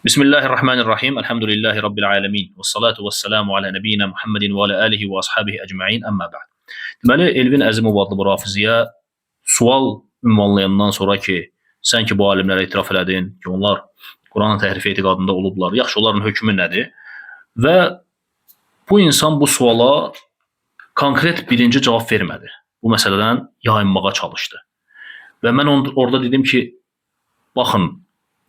Bismillahirrahmanirrahim. Elhamdülillahi Rabbil alemin. Və salatu və selamu alə nəbiyyina Muhammedin və alə alihi və ashabihi əcma'in. Əmmə ba'd. Deməli, Elvin Əzimov adlı bu rafiziyə sual ünvanlayandan sonra ki, sən ki bu alimlərə etiraf elədin ki, onlar Quranın təhrif etiqadında olublar. Yaxşı, onların hökmü nədir? Və bu insan bu suala konkret birinci cavab vermədi. Bu məsələdən yayınmağa çalışdı. Və mən orada dedim ki, baxın,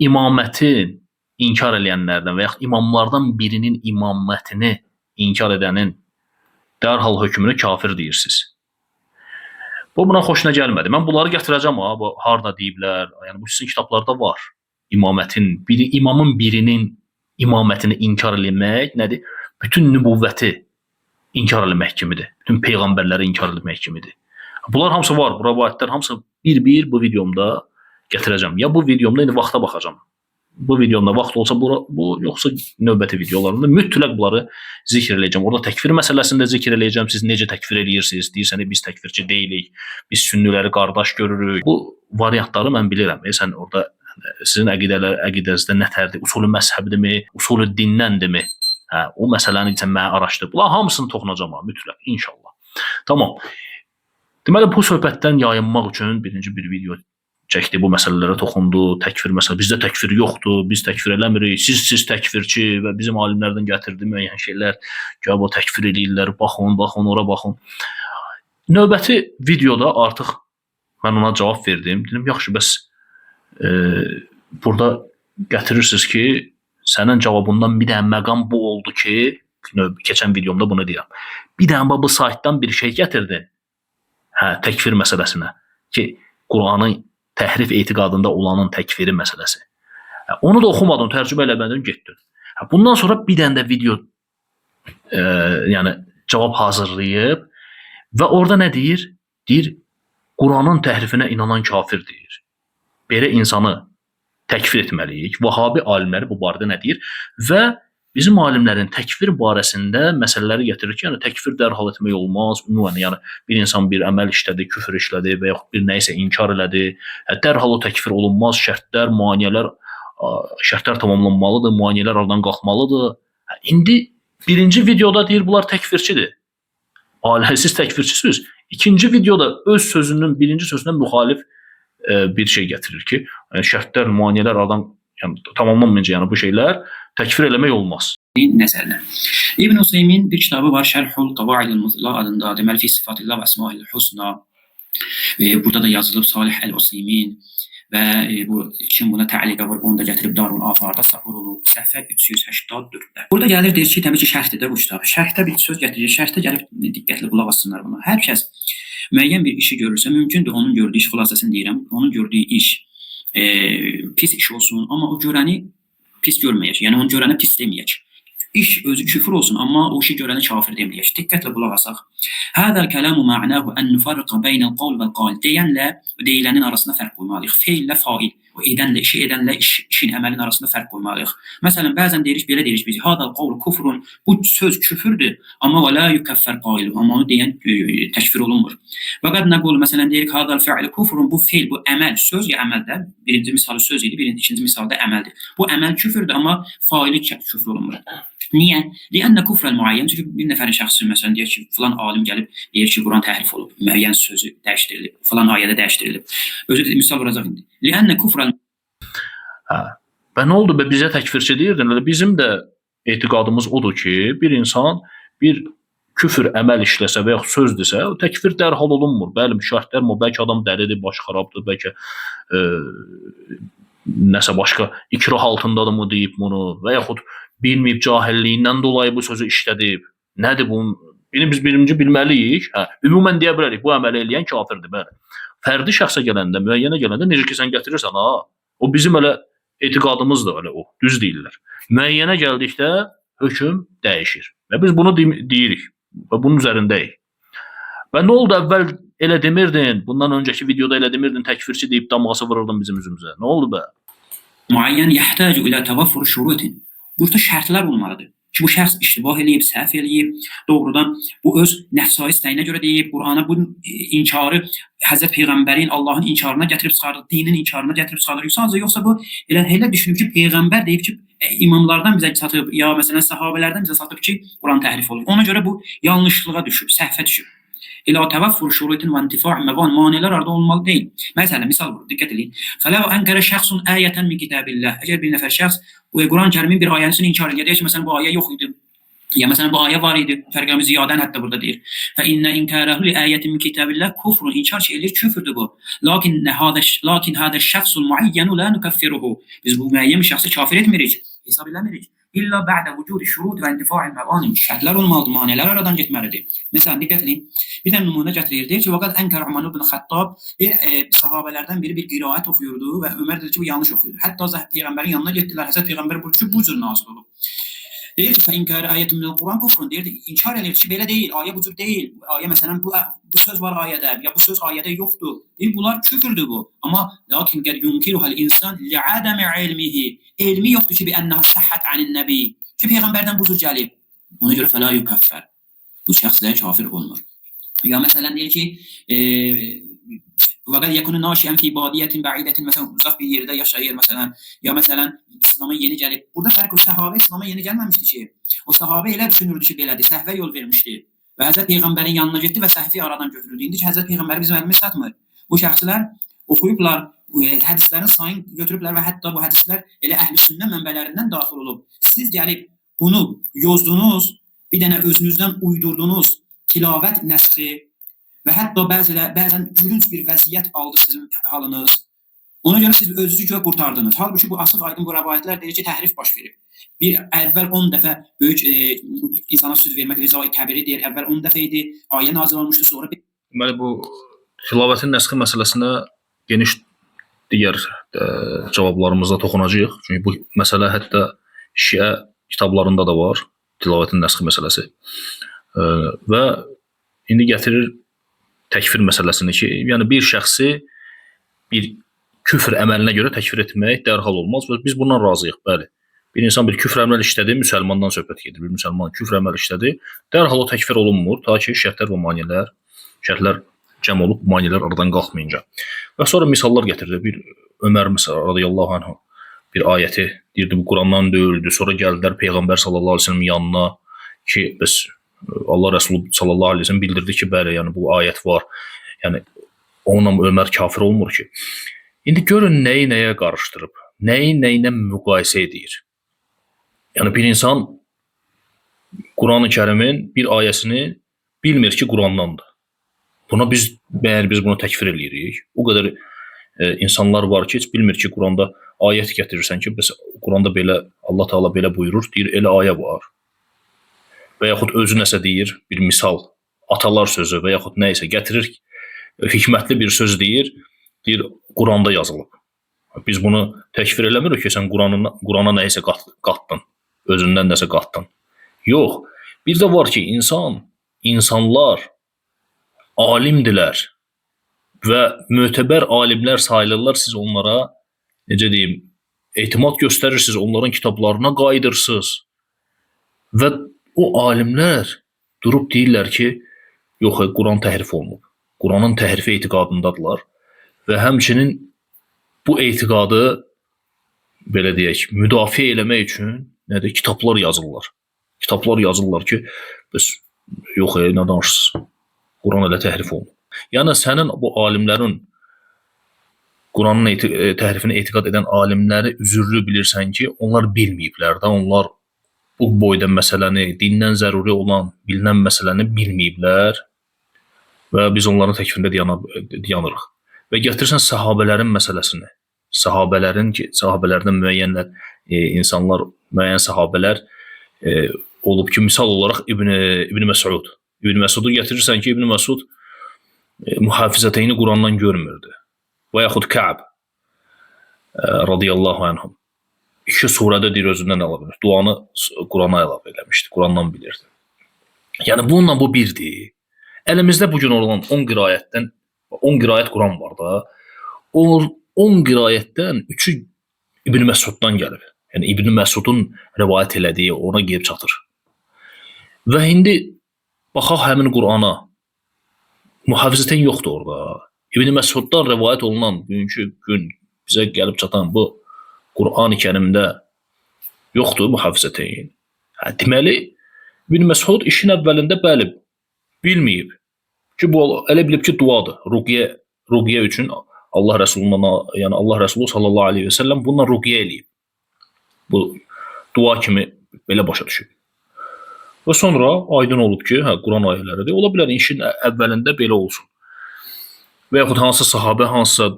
imamətin inkar edənlərdən və yaxud imamlardan birinin imamətini inkar edənin dərhal hökmünü kafir deyirsiniz. Bu buna xoşuna gəlmədi. Mən bunları gətirəcəm, bu harda deyiblər. Yəni bu sizin kitablarda var. İmamın birinin imamətini inkar etmək nədir? Bütün nübüvvəti inkar etmək kimidir. Bütün peyğəmbərləri inkar etmək kimidir. Bunlar hamısı var. Bu rivayətlər hamısı bir-bir bu videomda gətirəcəm. Ya bu videomda indi vaxta baxacağım. Bu videomda vaxt olsa bu yoxsa növbəti videolarında mütləq bunları zikr eləyəcəm. Orada təkfir məsələsini də zikr eləyəcəm. Siz necə təkfir eləyirsiniz? Deyirsiniz biz təkfirçi deyilik. Biz sünniləri qardaş görürük. Bu variantları mən bilirəm. Sən orada sizin əqidənizdə nətərdir? Usulü məzhəbdirmi? Usulü dindəndirmi? O məsələni isə mən araşdırıb. Bunlar hamısını toxunacağam mütləq inşallah. Tamam. Deməli bu söhbətdən yayınmaq üçün birinci bir video çəkdi, bu məsələlərə toxundu, təkfir məsələ. Bizdə təkfir yoxdur, biz təkfir eləmirik, siz təkfirçi və bizim alimlərdən gətirdi müəyyən şeylər ki, bu təkfir eləyirlər, baxın, ora baxın. Növbəti videoda artıq mən ona cavab verdim. Dedim, yaxşı, bəs burada gətirirsiniz ki, sənin cavabından bir dənə məqam bu oldu ki, keçən videomda bunu deyirəm. Bir dənə bu saytdan bir şey gətirdin, təkfir məsələsinə ki, Quranın təhrif etiqadında olanın təkfiri məsələsi. Onu da oxumadın, tərcümə eləmədin, getdin. Bundan sonra bir dənə də video yəni cavab hazırlayıb və orada nə deyir? Deyir, Quranın təhrifinə inanan kafir deyir. Belə insanı təkfir etməliyik. Vahabi alimləri bu barədə nə deyir? Və bizim alimlərin təkfir barəsində məsələləri gətirir ki, yəni təkfir dərhal etmək olmaz. Ümumən, yəni bir insan bir əməl işlədi, küfür işlədi və yaxud bir nəyisə inkar elədi. Dərhal o təkfir olunmaz. Şərtlər, maneələr, şərtlər tamamlanmalıdır, maneələr aradan qalxmalıdır. İndi birinci videoda deyir bunlar təkfirçidir. Siz təkfirçisiniz. İkinci videoda öz sözünün birinci sözündən müxalif bir şey gətirir ki, şərtlər, maneələr aradan tamamlanmayınca yəni bu şeylər təkfir eləmək olmaz. Nəzərlə. İbn Useymin bir kitabı var, Şərhul Qavaidil Muzla adında, deməli fi sifatillah və əsmail husna. Burada da yazılıb Salih Əl-Useymin və bu kim buna təliqə var, onu da gətirib Darul Afarda sahur olub, səhvə 384-də. Burada gəlir, deyir ki, təbii ki, şərhdir də bu kitab. Şərhdə bir söz gətirir, şərhdə gəlib diqqətli qulaq assınlar buna. Hər kəs müəyyən bir işi görürsə, mümkündür onun gördüyü iş, xülasəsini deyirəm, onun gördüyü iş pis iş olsun, amma o görəni pis görməyək. Yəni onu görənə pis deməyək. İş özü küfür olsun, amma o işi görənə kafir deməyək. Diqqətlə qulaq asaq. Hədəl kələmu mə'nahu ən nufərriqə beynəl qavl və qal. Deyənlə deyilənin arasında fərq qoymalıyıq. Feillə fail. O edənlə, işin, əməlin arasında fərq qoymalıyıq. Məsələn, bəzən deyirik, belə deyirik biz. Hədəl qavl kufrun. Bu söz küfürdür, amma və la yukəffər qailu. Amma onu deyən təkfir olunmur. Və qəd nəqul, məsələn, deyirik, hədəl fi'li kufrun. Bu feil, bu əməl, söz ya əməldə. Birinci misalı söz idi, ikinci misalda əməldir. Bu əməl küfürdür, amma faili küfür olunmur. Niyə? Deyənnə kufrəl müəyyən. Çünki bir nəfərin şəxsi məsələn deyir ki, filan alim gəlib deyir ki, Quran təhrif olub, müəyyən sözü dəyişdirilib, filan ayədə dəyişdirilib. Özü də misal vuracaq indi. Deyənnə kufrəl. Və nə oldu? Bizə təkfirçi deyirdin. Bizim də etiqadımız odur ki, bir insan bir küfür əməl işləsə və yaxud söz desə, o təkfir dərhal olunmur. Bəli, şərtlər bəlkə adam dəlidir, baş xarabdır, bəlkə nəsə başqa ikrah altındadır mı deyib bunu və yaxud bilməyib cahilliyindən dolayı bu sözü işlədib. Nədir bu? Biz birinci bilməliyik. Ümumən deyə bilərik, bu əməli eləyən kafirdir. Bəli. Fərdi şəxsə gələndə, müəyyənə gələndə necə ki sən gətirirsən, o bizim elə etiqadımızdır, elə o. Düz deyirlər. Müəyyənə gəldikdə hökm dəyişir. Və biz bunu deyirik və bunun üzərindəyik. Və nə oldu? Əvvəl elə demirdin, bundan öncəki videoda elə demirdin, təkfirçi deyib damğası vururdun bizim üzümüzə. Nə oldu bə? Müəyyən yəhtacu ilə təvaffur şurutin. Burada şərtlər olmalıdır. Ki bu şəxs iştibah eləyib, səhv eləyib, doğrudan bu öz nəfsai istəyinə görə deyib, Qurana bu inkarı Həzrət Peyğəmbərin Allahın inkarına gətirib çıxarır, dinin inkarına gətirib çıxarır. Yoxsa bu elə düşünüb ki, Peyğəmbər deyib ki, imamlardan bizə çatıb, ya məsələn səhabələrdən bizə çatıb ki, Quran təhrif olunub. Ona görə bu yanlışlığa düşüb, səhvə düşüb. İlə təvəffür şurutin və intifa' məvan maneələr arada olmalı deyil. Məsələn, misal vurur, diqqət edin. Fələv ənkərə şəxsun ayətən min kitabillah. Əgər bir nəfər şəxs Quran-Kərimin bir ayəsini inkar edir, deyir ki, məsələn bu ayə yox idi. Ya məsələn bu ayə var idi. Fərqəmiz ziyadən hətta burada deyir. Fə innə inkarahu li ayətin min kitabillah kufrun. İnkar şeylir, küfürdür bu. Lakin hada şəxsul muayyən la nukaffiruhu. Biz bu müəyyən bir şəxsi kafir etmirik, hesab eləmirik. İlla ba'da vücudi şurut və intifa'il məvanim. Şərtlər olmalıdır, maneələr aradan getməlidir. Məsələn, diqqət edin. Bir dənə nümunə gətirir. Deyir ki, vaqad ənkər Umar ibn Xattab sahabələrdən biri bir qiraət oxuyurdu və Ömər dedi ki, bu yanlış oxuyurdu. Hətta Peyğəmbərin yanına getdilər. Həzrət Peyğəmbər buyurdu ki, bu cür nazil olub. Deyir ki, fəinkar ayətun minəl Quran kufrun. Deyir, inkar edir ki, belə deyil, ayə bu cür deyil. Ayə məsələn bu söz var ayədə, ya bu söz ayədə yoxdur. Deyir, bunlar küfürdür bu. Amma lakin qəd yunkiruhal insan li'adami ilmihi. Elmi yoxdur ki, bi ənnahu səhhət anin nəbi. Ki peyğəmbərdən bu cür gəlib. Ona görə fəla yukaffər. Bu şəxslər kafir olmur. Ya məsələn deyir ki, vaqad yakunu naşiyan fi badiyetin ba'idetin, məsələn uzaq bir yerdə yaşayır məsələn, ya məsələn İslam'a yeni gəlib. Burada fərq o səhabə İslam'a yeni gəlməmişdi ki. O səhabə elə düşünürdü ki, belədir, səhvə yol vermişdi. Və Həzrət Peyğəmbərin yanına getdi və səhvi aradan götürüldü. İndi ki, Həzrət Peyğəmbəri bizim əlimiz satmır. Bu şəxslər oxuyublar, hədislərin sayını götürüblər və hətta bu hədislər elə əhl-i sünnə mənbələrindən daxil olub. Siz gəlib bunu yozdunuz, bir dənə özünüzdən uydurdunuz tilavət nəsxi və hətta bəzən gülünc bir vəziyyət aldı sizin halınız. Ona görə siz özünüzü göz qurtardınız. Halbuki bu açıq aydın bu rəvayətlər deyir ki, təhrif baş verib. Bir əvvəl 10 dəfə böyük insana söz vermək rizai kəbiri deyir. Əvvəl 10 dəfə idi, ayə nazil olmuşdu, sonra Deməli bu tilavetin nəsxi məsələsinə geniş digər cavablarımızda toxunacağıq. Çünki bu məsələ hətta Şiə kitablarında da var, tilavetin nəsxi məsələsi. Və indi gətirir təkfir məsələsini ki, yəni bir şəxsi bir küfr əməlinə görə təkfir etmək dərhal olmaz və biz bundan razıyıq, bəli. Bir insan bir küfr əməl işlədi, müsəlmandan söhbət gedir. Bir müsəlman küfr əməl işlədi, dərhal o təkfir olunmur, ta ki şərtlər və maneələr, şərtlər cəm olub, maneələr aradan qalxmayınca. Və sonra misallar gətirdi. Bir Ömər məsələn radiyallahu anhu bir ayəti deyirdi, bu Qurandan döyüldü. Sonra gəldilər Peyğəmbər sallallahu əleyhi və səlləm yanına ki, biz Allah Rəsulü sallallahu əleyhi və səlləm bildirdi ki, bəli, yəni bu ayət var. Yəni onunla Ömər kafir olmur ki. İndi görün nəyi nəyə qarışdırıb, nəyi nəyinə müqayisə edir. Yəni bir insan Quran-ı Kərimin bir ayəsini bilmir ki, Qurandandır. Buna biz bunu təkfir eləyirik. O qədər insanlar var ki, heç bilmir ki, Quranda ayət gətirirsən ki, bəs Quranda belə Allah Taala belə buyurur, deyir elə ayə var. Və yaxud özü nəsə deyir, bir misal, atalar sözü və yaxud nə isə gətirir, hikmətli bir söz deyir Quranda yazılıb. Biz bunu təkfir eləmirik ki, sən Qurana nə isə qatdın, özündən nəsə qatdın. Yox, bir də var ki, insanlar alimdilər və mötəbər alimlər sayılırlar, siz onlara, necə deyim, etimad göstərirsiniz, onların kitablarına qayıdırsınız və o alimlər durub deyirlər ki, yox, Quran təhrif olunub. Quranın təhrifi etiqadındadılar və həmçinin bu etiqadı, belə deyək, müdafiə eləmək üçün nədir, kitablar yazırlar. Kitablar yazırlar ki, biz yox, nə danışırsınız, Quran elə təhrif olunub. Yəni sənin bu alimlərin, Quranın təhrifini etiqad edən alimləri üzürlü bilirsən ki, onlar bilməyiblər də, onlar bu boyda məsələni, dindən zəruri olan, bilinən məsələni bilməyiblər və biz onların təkfirində dayanırıq. Və gətirsən səhabələrin məsələsini. Sahabələrdən müəyyənlər, insanlar, müəyyən səhabələr olub ki, misal olaraq İbn Məsud. İbn Məsudu gətirirsən ki, İbn Məsud mühafizətəyini Qurandan görmürdü. Və yaxud Kəb radiyallahu anhum. 2 surədə deyir özündən əlavə etmiş. Duanı Qurana əlavə eləmişdi. Qurandan bilirdi. Yəni bununla bu birdir. Əlimizdə bugün olan 10 qiraətdən 10 qiraət Quran var da. O 10 qiraətdən 3-ü İbn Məsuddan gəlib. Yəni İbn Məsudun rivayət elədiyi ona gəlib çatır. Və indi baxaq həmin Qurana. Mühafizətən yoxdur orada. İbn Məsuddan rivayət olunan bugünkü gün bizə gəlib çatan bu Quran-ı Kərimdə Yoxdur mühafizəteyn. Deməli, İbn Məsud işin əvvəlində bəli, bilməyib ki, bu elə bilib ki, duadır. Ruqiyyə üçün Allah Rəsulundan, yəni Allah Rəsulu sallallahu əleyhi və səlləm bununla ruqiyyə eləyib. Bu dua kimi belə başa düşüb. Və sonra aydın olub ki, Quran ayələridir. Ola bilər işin əvvəlində belə olsun. Və yaxud hansısa sahabə hansısa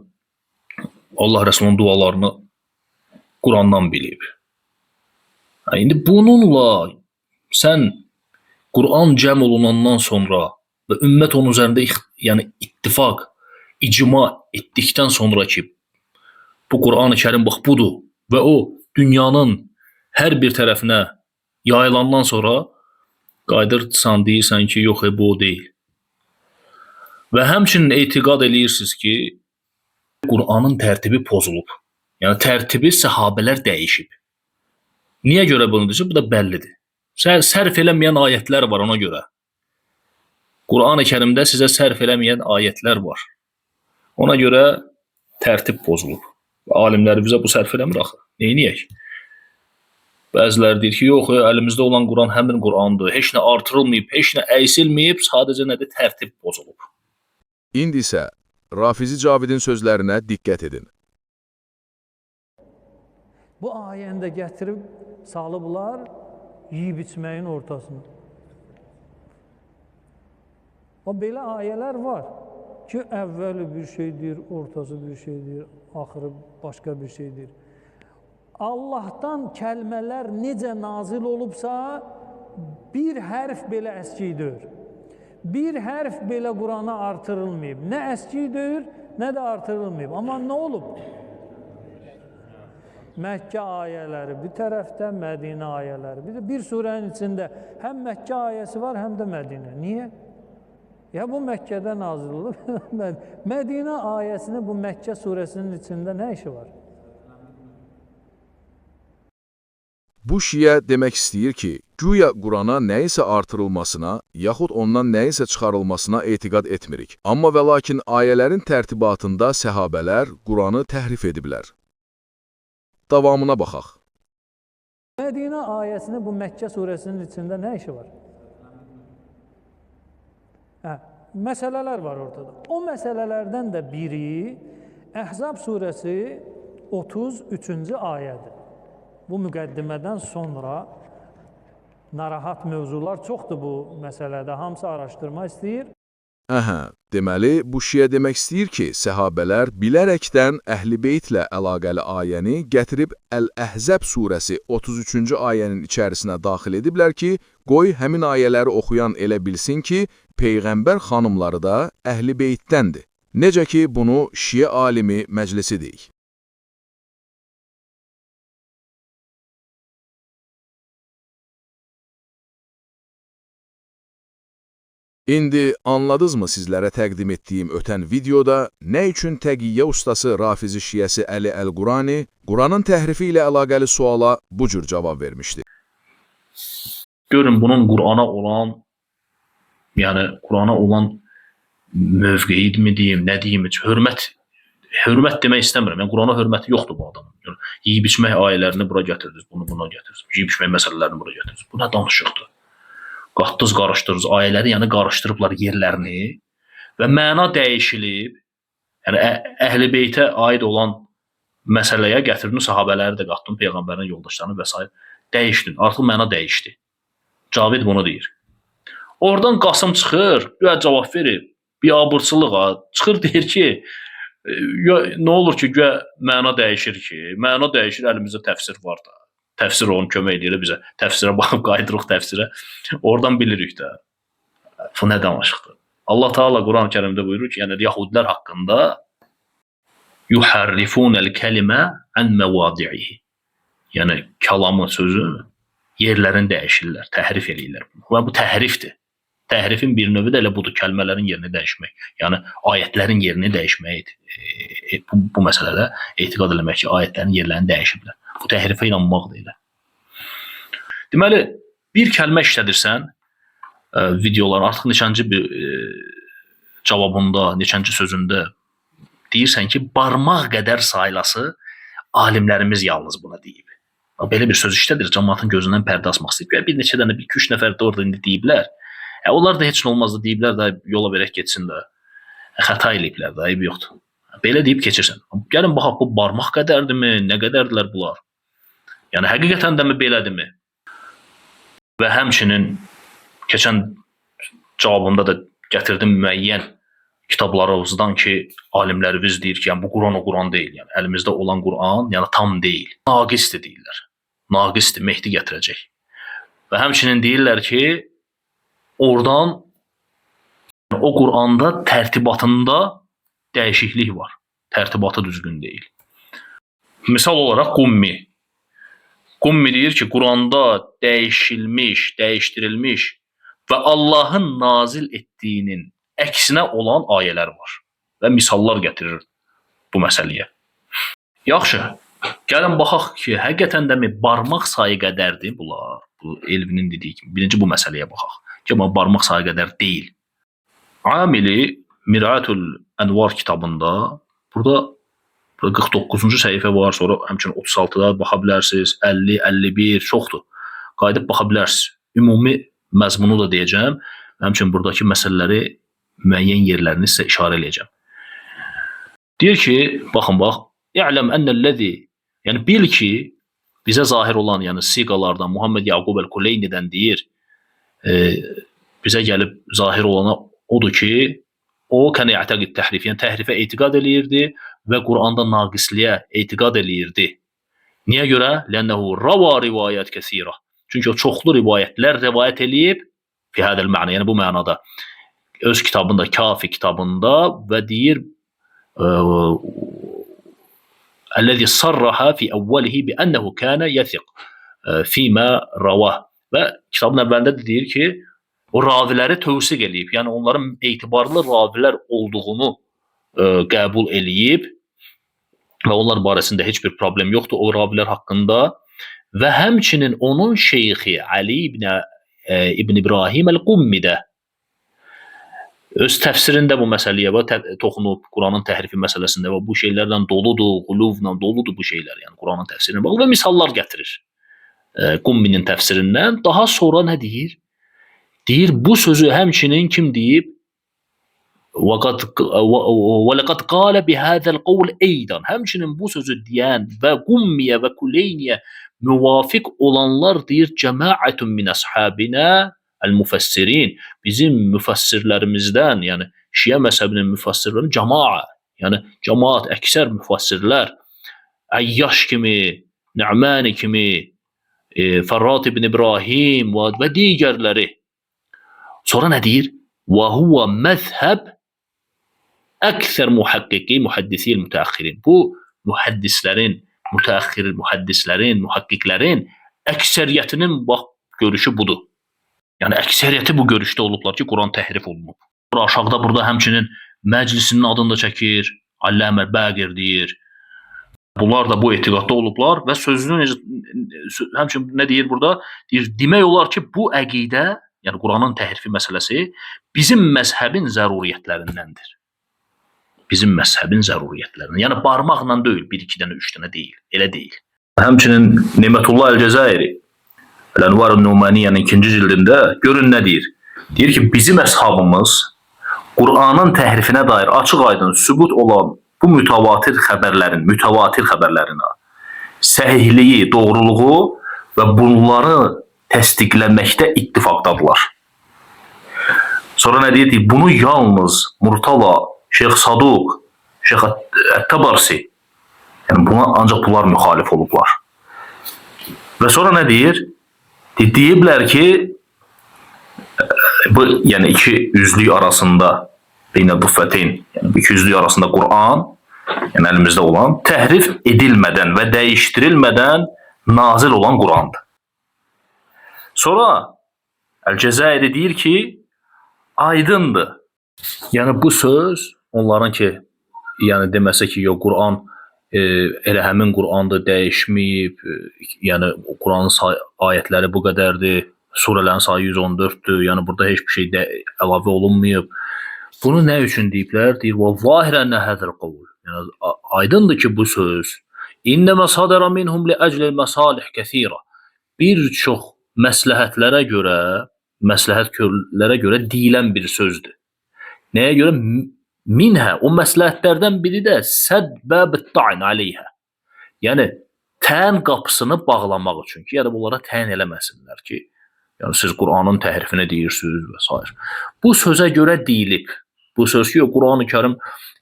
Allah Rəsulunun dualarını Qurandan bilib. İndi bununla sən Quran cəm olunandan sonra və ümmət onun üzərində yəni ittifaq, icma etdikdən sonra ki, bu Quran-ı Kərim bax budur və o dünyanın hər bir tərəfinə yayılandan sonra qayıdırsan deyirsən ki, yox, bu o deyil. Və həmçinin etiqad eləyirsiniz ki, Quranın tərtibi pozulub. Yəni tərtibi səhabələr dəyişib. Niyə görə bunu deyirsə? Bu da bəllidir. Sərf eləməyən ayətlər var ona görə. Quran-ı Kərimdə sizə sərf eləməyən ayətlər var. Ona görə tərtib pozulub. Alimlər bizə bu sərf eləmir axı. Neyniyək? Bəziləri deyir ki, yox, əlimizdə olan Quran həmin Qurandır. Heç nə artırılmayıb, heç nə əysilməyib, sadəcə nədir? Tərtib pozulub. İndi isə Rafizi Cavidin sözlərinə diqqət edin. Bu ayəndə gətirib salıblar yeyib içməyin ortasına. O belə ayələr var ki, əvvəli bir şeydir, ortası bir şeydir, axırı başqa bir şeydir. Allahdan kəlmələr necə nazil olubsa, bir hərf belə əskikdir. Bir hərf belə Qurana artırılmayıb. Nə əskikdir, nə də artırılmayıb. Amma nə olub? Məkkə ayələri bir tərəfdə, Mədinə ayələri. Bir surənin içində həm Məkkə ayəsi var, həm də Mədinə. Niyə? Ya bu Məkkədə nazil olub. Mədinə ayəsinin bu Məkkə surəsinin içində nə işi var? Bu şiə demək istəyir ki, güya Qurana nəyisə artırılmasına, yaxud ondan nəyisə çıxarılmasına etiqad etmirik. Amma və lakin ayələrin tərtibatında səhabələr Quranı təhrif ediblər. Davamına baxaq. Mədinə ayəsinin bu Məkkə surəsinin içində nə işi var? Məsələlər var ortada. O məsələlərdən də biri Əhzab surəsi 33-cü ayədir. Bu müqəddimədən sonra narahat mövzular çoxdur bu məsələdə. Hamısı araşdırma istəyir. Deməli, bu şiə demək istəyir ki, səhabələr bilərəkdən Əhl-i Beytlə əlaqəli ayəni gətirib Əl-Əhzəb surəsi 33-cü ayənin içərisinə daxil ediblər ki, qoy həmin ayələri oxuyan elə bilsin ki, Peyğəmbər xanımları da Əhl-i Beytdəndir. Necə ki, bunu şiə alimi məclisi deyik. İndi anladınızmı sizlərə təqdim etdiyim ötən videoda nə üçün təqiyyə ustası Rafizi şiəsi Əli Əl-Qurani Quranın təhrifi ilə əlaqəli suala bu cür cavab vermişdi. Görün bunun Qurana olan, yəni Qurana olan mövqeyidmi deyim, nə deyim, hörmət demək istəmirəm. Yəni Qurana hörməti yoxdur bu adamın. Yəni, yeyib içmək ayələrini bura gətirdiniz, bunu buna gətirdiniz. Yeyib içmək məsələlərini bura gətirdiniz. Bu nə danışıqdır? Qatdız qarışdırırız, ayələri yəni qarışdırıblar yerlərini və məna dəyişilib, yəni Əhl-i Beytə aid olan məsələyə gətirdin, sahabələri də qatdın, Peyğəmbərin yoldaşlarını və s. dəyişdin, artıq məna dəyişdi. Cavid bunu deyir. Oradan Qasım çıxır, cavab verir, biabırçılığa, çıxır deyir ki, nə olur ki, məna dəyişir ki, məna dəyişir, əlimizdə təfsir var da. Təfsir onu kömək edir bizə. Təfsirə baxıb qayıdırıq təfsirə. Oradan bilirik də. Bu nə danışıqdır? Allah Teala Quran-ı Kərimdə buyurur ki, yəni Yahudilər haqqında yuharrifunel kelimə an mevadihi. Yəni kəlamı, sözü yerlərini dəyişirlər, təhrif eləyirlər. Və bu təhrifdir. Təhrifin bir növü də elə budur, kəlmələrin yerini dəyişmək. Yəni ayətlərin yerini dəyişmək. Bu məsələdə etiqad eləmək ki, ayətlərin yerlərini dəyişiblər. Bu təhrifə inanmaqdır elə. Deməli, bir kəlmə işlədirsən, videoların artıq neçənci bir cavabında, neçənci sözündə deyirsən ki, barmaq qədər sayılası alimlərimiz yalnız buna deyib. Belə bir söz işlədir, cəmaatın gözündən pərdə asmaq istəyir. Bir neçə dənə, 2-3 nəfər də orada indi deyiblər. Onlar da heç nə olmaz da deyiblər də, yola verək getsin də. Xəta eləyiblər də, ayıb yoxdur. Belə deyib keçirsən. Gəlin baxaq, bu barmaq qədərdirmi, nə qədərdirlər bunlar? Yəni həqiqətən də mi belədirmi? Və həmçinin keçən cavabımda da gətirdim müəyyən kitablarımızdan ki, alimlərimiz deyir ki, yəni bu Quran o Quran deyil. Yəni əlimizdə olan Quran, yəni tam deyil. Naqisdir deyirlər. Naqisdir, Mehdi gətirəcək. Və həmçinin deyirlər ki, oradan o Quranda tərtibatında dəyişiklik var. Tərtibatı düzgün deyil. Misal olaraq Qummi. Qummi deyir ki, Quranda dəyişilmiş, dəyişdirilmiş və Allahın nazil etdiyinin əksinə olan ayələr var. Və misallar gətirir bu məsələyə. Yaxşı, gəlin baxaq ki, həqiqətən də mi barmaq sayı qədərdir bunlar? Bu Elvinin dediyi kimi. Birinci bu məsələyə baxaq. Ki, barmaq sayı qədər deyil. Amili Mir'atul Envar kitabında burada 49-cu səhifə var, sonra həmçinin 36-da baxa bilərsiniz, 50, 51 çoxdur. Qayıdıb baxa bilərsiniz. Ümumi məzmunu da deyəcəm, həmçinin buradakı məsələləri müəyyən yerlərini sizə işarə edəcəm. Deyir ki, baxın bax, "İ'lem ennellezî", yəni bil ki, bizə zahir olan, yəni siqalardan Muhammed Yaqub el-Kuleynidən deyir, bizə gəlib zahir olana odur ki, o kənə ya'təqid təhrif, yəni təhrifə etiqad eləyirdi və Quranda naqisliyə etiqad eləyirdi. Niyə görə? Lənəhu rava rivayət kəsirə. Çünki o çoxlu rivayətlər rivayət eləyib fi hədəl məna, yəni bu mənada. Öz kitabında, Kafi kitabında və deyir "Ellezî sarraha fi evvelihi bi ennehu kana yathiq fîmâ ravah." Və kitabın əvvəlində də deyir ki, o raviləri tövsiq eləyib, yəni onların etibarlı ravilər olduğunu qəbul eləyib və onlar barəsində heç bir problem yoxdur o ravilər haqqında və həmçinin onun şeyxi Ali ibn İbrahim el-Qummi də öz təfsirində bu məsələyə toxunub, Quranın təhrifi məsələsində və bu şeylərlə doludur, quluvla doludur bu şeylər, yəni Quranın təfsirinə bağlı və misallar gətirir Qumminin təfsirindən. Daha sonra nə deyir? Deyir, bu sözü həmçinin kim deyib? وَلَقَدْ قَالَ بِهَذَا الْقَوْلِ اَيْضًا. Həmçinin bu sözü deyən və Qummiyə və Kuleyniyə müvafiq olanlar deyir, cəmaətun min əshabinə el-müfəssirin. Bizim müfəssirlərimizdən, yəni Şiə məzhəbinin müfəssirlərin yəni cəmaat, əksər müfəssirlər, Əyyaş kimi, Nə'mani kimi, Fərrat ibn İbrahim və digərləri. Sonra nə deyir? وَهُوَ مَذْهَبْ أَكْثَرْ مُحَقِّقِي مُحَدِّثِي الْمُتَأَخِّرِينَ. Bu mühəddislərin, mütəəxxir mühəddislərin, mühəqqiqlərin əksəriyyətinin bax görüşü budur. Yəni əksəriyyəti bu görüşdə olublar ki, Quran təhrif olunub. Aşağıda burada həmçinin məclisinin adını da çəkir, Alləmə Bəqir deyir. Bunlar da bu etiqadda olublar və sözünü həmçinin nə deyir burada? Deyir, demək olar ki, bu əqidə, yəni Quranın təhrifi məsələsi bizim məzhəbin zəruriyyətlərindəndir. Bizim məzhəbin zəruriyyətlərindən. Yəni barmaqla deyil, 1-2 dənə, 3 dənə deyil. Elə deyil. Həmçinin Nemətullah el-Cəzairi Ənvar-ı Numaniyənin 2-ci cildində görün nə deyir? Deyir ki, bizim əshabımız Quranın təhrifinə dair açıq-aydın sübut olan bu mütəvatir xəbərlərinə səhihliyi, doğruluğu və bunları təsdiqləməkdə ittifaqdadılar. Sonra nə deyir? Bunu yalnız Murtala, Şeyx Saduq, Şeyx Ət-Təbarsi, yəni buna ancaq bunlar müxalif olublar. Və sonra nə deyir? Deyiblər ki, bu yəni iki üzlük arasında beynə duffəteyn, yəni iki üzlük arasında Quran, yəni əlimizdə olan təhrif edilmədən və dəyişdirilmədən nazil olan Qurandır. Sonra El-Cəzairi deyir ki, aydındır. Yəni bu söz onların ki, yəni deməsə ki, yox Quran elə həmin Qurandır, dəyişməyib, yəni Quranın ayətləri bu qədərdir, surələrin sayı 114-dür, yəni burada heç bir şey əlavə olunmayıb. Bunu nə üçün deyiblər? Deyir, "Və zahirən hadzal qawl." Yəni aydındır ki, bu söz, İnnəmə sadara minhum li əclil məsalih kəsirə. Bir çox məsləhətlərə görə, məsləhətlərə görə deyilən bir sözdür. Nəyə görə? Minhə, o məsləhətlərdən biri də səd-bəb-ət-ta'n aleyhə. Yəni, tən qapısını bağlamaq üçün ki, yəni bunlara tən eləməsinlər ki, yəni siz Qur'anın təhrifini deyirsiniz və s. Bu sözə görə deyilib. Bu söz ki, Qur'an-ı Kərim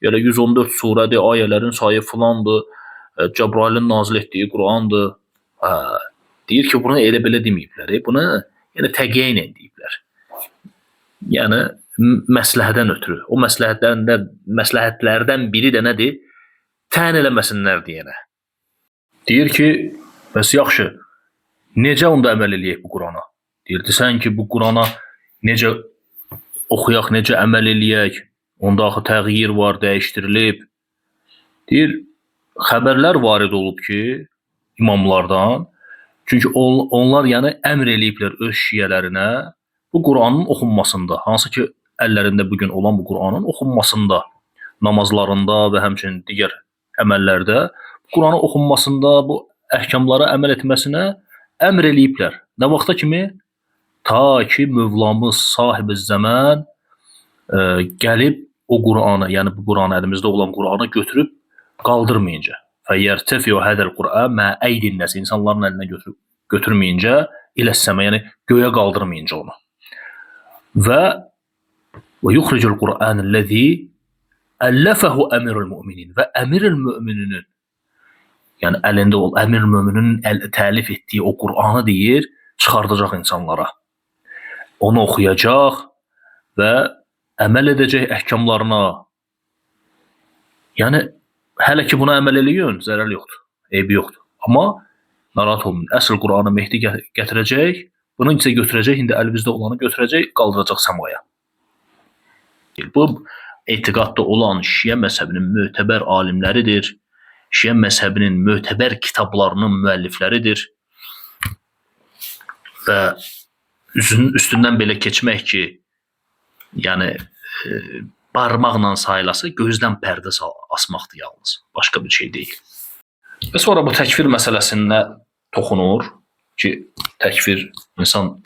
yəni 114 surədir, ayələrin sayı filandır, Cəbrailin nazil etdiyi Qur'andır. Deyir ki, bunu elə belə deməyiblər. Bunu yəni təqiyyə deyiblər. Yəni məsləhətdən ötürü. O məsləhətlərdən biri də nədir? Tən eləməsinlər deyənə. Deyir ki, bəs yaxşı, necə onda əməl eləyək bu Qur'ana? Deyir, sən ki, bu Qur'ana necə oxuyaq, necə əməl eləyək? Onda axı təğyir var, dəyişdirilib. Deyir, xəbərlər varid olub ki, imamlardan, çünki onlar yəni əmr eləyiblər öz şiyələrinə bu Qur'anın oxunmasında, hansı ki, əllərində bugün olan bu Qur'anın oxunmasında, namazlarında və həmçinin digər əməllərdə Qur'anın oxunmasında bu əhkamlara əməl etməsinə əmr eləyiblər. Nə vaxta kimi? Ta ki, Mövlamız sahib-i zəmən gəlib o Qur'anı, yəni bu Qur'anı, əlimizdə olan Qur'anı götürüb qaldırmayınca. Fəyərtəfiyo hədəl Qur'an mə əydin nəs, insanların əlinə götürməyincə, iləs-səmə, yəni göyə qaldırmayınca onu. Və yuxricul Qur'anəl-ləzi əlləfəhu əmirul müminin və əmirul mümininin, yəni əlində ol, əmirul müminin təlif etdiyi o Qur'anı deyir, çıxardacaq insanlara. Onu oxuyacaq və əməl edəcək əhkamlarına. Yəni, hələ ki buna əməl eləyin, zərər yoxdur, eybi yoxdur. Amma narahat olmayın, əsl Qur'anı Mehdi gətirəcək, bunu isə götürəcək, indi əlimizdə olanı götürəcək, qaldıracaq səmaya. Bu, etiqadda olan Şiə məzhəbinin mötəbər alimləridir, Şiə məzhəbinin mötəbər kitablarının müəllifləridir və üstündən belə keçmək ki, yəni barmaqla sayılası gözdən pərdə asmaqdır yalnız, başqa bir şey deyil. Və sonra bu təkfir məsələsində toxunur ki, təkfir insan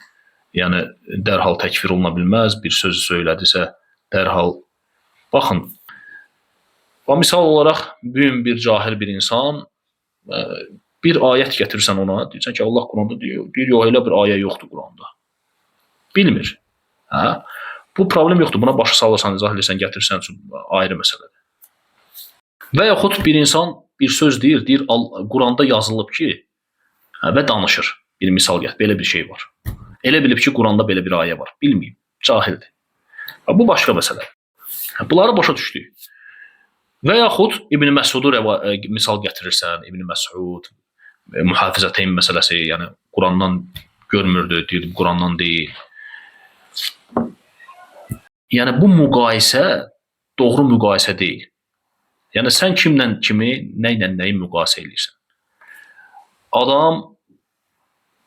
yəni dərhal təkfir oluna bilməz, bir söz söylədisə dərhal. Baxın, misal olaraq bir cahil bir insan bir ayət gətirsən ona, deyirsən ki, Allah Quranda deyir, yox, elə bir ayə yoxdur Quranda. Bilmir. Bu problem yoxdur, buna başı salırsan, izah edirsən, gətirsən üçün ayrı məsələdir. Və yaxud bir insan bir söz deyir, Quranda yazılıb ki, və danışır. Bir misal gətir, belə bir şey var. Elə bilib ki, Quranda belə bir ayə var. Bilməyib, cahildir. Bu başqa məsələ. Bunları başa düşdük. Və yaxud İbn Məsudu misal gətirirsən, İbn Məsud, mühafizəteyn məsələsi, yəni Qurandan görmürdü, deyirdi, Qurandan deyil. Yəni bu müqayisə doğru müqayisə deyil. Yəni sən kimlə kimi, nə ilə nəyi müqayisə edirsən? Adam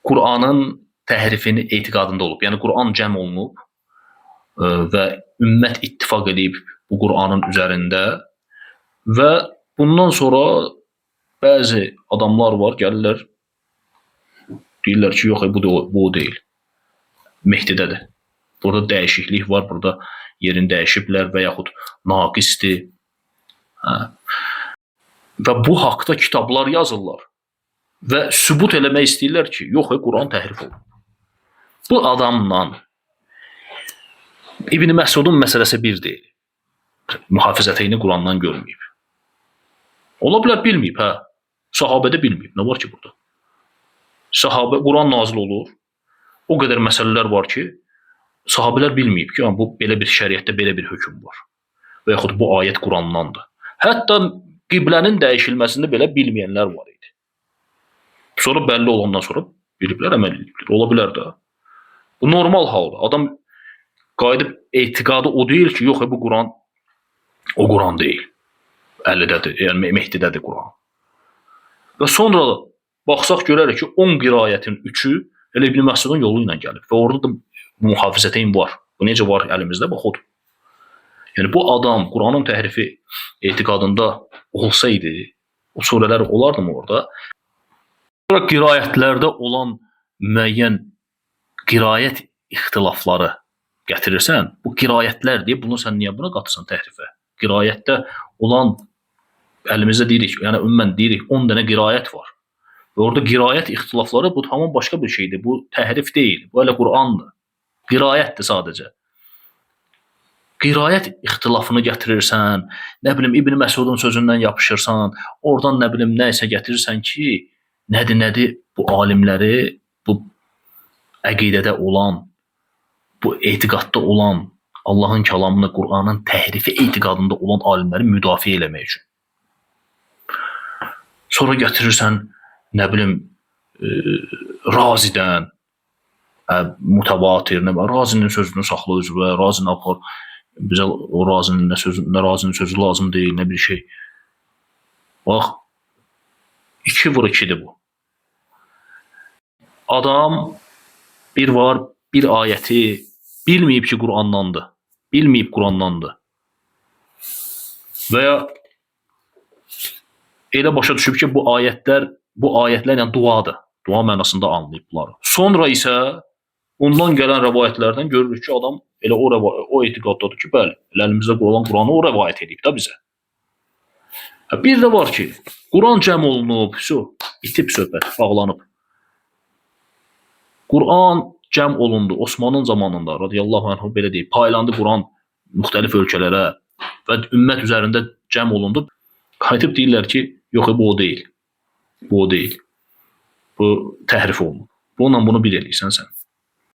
Quranın təhrifini etiqadında olub. Yəni Quran cəm olunub və ümmət ittifaq edib bu Quranın üzərində və bundan sonra bəzi adamlar var, gəlirlər, deyirlər ki, yox, bu deyil. Mehdidədir. Burada dəyişiklik var, burada yerini dəyişiblər və yaxud naqisdir. Və bu haqda kitablar yazırlar və sübut eləmək istəyirlər ki, yox, Quran təhrif olub. Bu adamla İbn Məsudun məsələsi bir deyil. Mühafizəteyni Qurandan görməyib. Ola bilər bilməyib, sahabədə bilməyib. Nə var ki burada? Sahabə, Quran nazil olur. O qədər məsələlər var ki, sahabələr bilməyib ki, bu belə bir şəriətdə belə bir hökm var. Və yaxud bu ayət Qurandandır. Hətta qiblənin dəyişilməsində belə bilməyənlər var idi. Sonra bəlli olandan sonra biliblər, əməl ediblər. Ola bilər də. Bu normal haldır. Adam qayıdıb etiqadı o deyil ki, yox, bu Quran o Quran deyil. 50-dədir, yəni Mehdidədir Quran. Və sonra baxsaq görərək ki, 10 qirayətin 3-ü elə İbn Məsudun yolu ilə gəlib və orada da mühafizəteyn var. Bu necə var əlimizdə? Bax, odur. Yəni bu adam Quranın təhrifi etiqadında olsaydı, O surələr olardımı orada? Sonra qiraətlərdə olan müəyyən qiraət ixtilafları gətirirsən. Bu qiraətlər deyə bunu sən niyə buna qatırsan təhrifə? Qiraətdə olan əlimizdə deyirik, yəni ümumən deyirik 10 dənə qiraət var. Və orada qiraət ixtilafları bu tamam başqa bir şeydir. Bu təhrif deyil. Bu elə Qur'andır. Qiraətdir sadəcə. Qiraət ixtilafını gətirirsən, nə bilim İbn Məsudun sözündən yapışırsan, oradan nə bilim nə isə gətirirsən ki, nədir bu alimləri, bu əqidədə olan, bu etiqadda olan, Allahın kəlamını, Qur'anın təhrifi etiqadında olan alimləri müdafiə eləmək üçün. Sonra gətirirsən, nə bilim, Razidən, mutavatir, Razinin sözünü saxla özünə, Razini apar, bizə o Razinin sözü lazım deyil, nə bir şey. Bax, 2 vur 2'dir bu. Adam bir ayəti bilməyib ki, Qur'andandır. Bilməyib Qur'andandır. Və ya elə başa düşüb ki, bu ayətlər yəni duadır. Dua mənasında anlayıb bunları. Sonra isə ondan gələn rəvayətlərdən görürük ki, adam elə o etiqaddadır ki, bəli, əlimizdə olan Qur'anı o rəvayət edib də bizə. Bir də var ki, Qur'an cəm olunub, itib söhbət, bağlanıb. Qur'an cəm olundu Osmanın zamanında, radiyallahu anh belə deyib, paylandı Qur'an müxtəlif ölkələrə və ümmət üzərində cəm olundu. Qayıtıb deyirlər ki, yox, bu o deyil. Bu o deyil. Bu təhrif olunub. Bununla bunu bir eləyirsən sən.